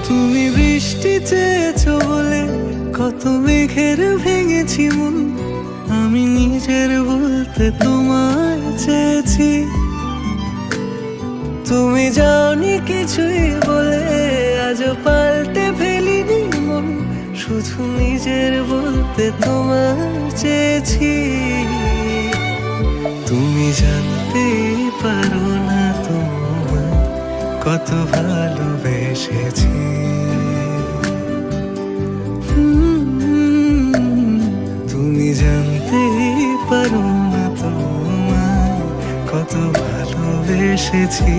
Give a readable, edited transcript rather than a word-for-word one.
তুমি বৃষ্টি চেয়েছো বলে কত মেঘের ভেঙেছি মন, আমি নিজের বলতে তোমায় চেয়েছি। তুমি যাওনি কিছুই বলে আজও পাল্টে ফেলিনি মন, শুধু নিজের বলতে তোমায় চেয়েছি। তুমি জানতেই পারো না তোমায় কত ভালোবেসেছি। তুমি জানতেই পারো না তোমায় কত ভালোবেসেছি।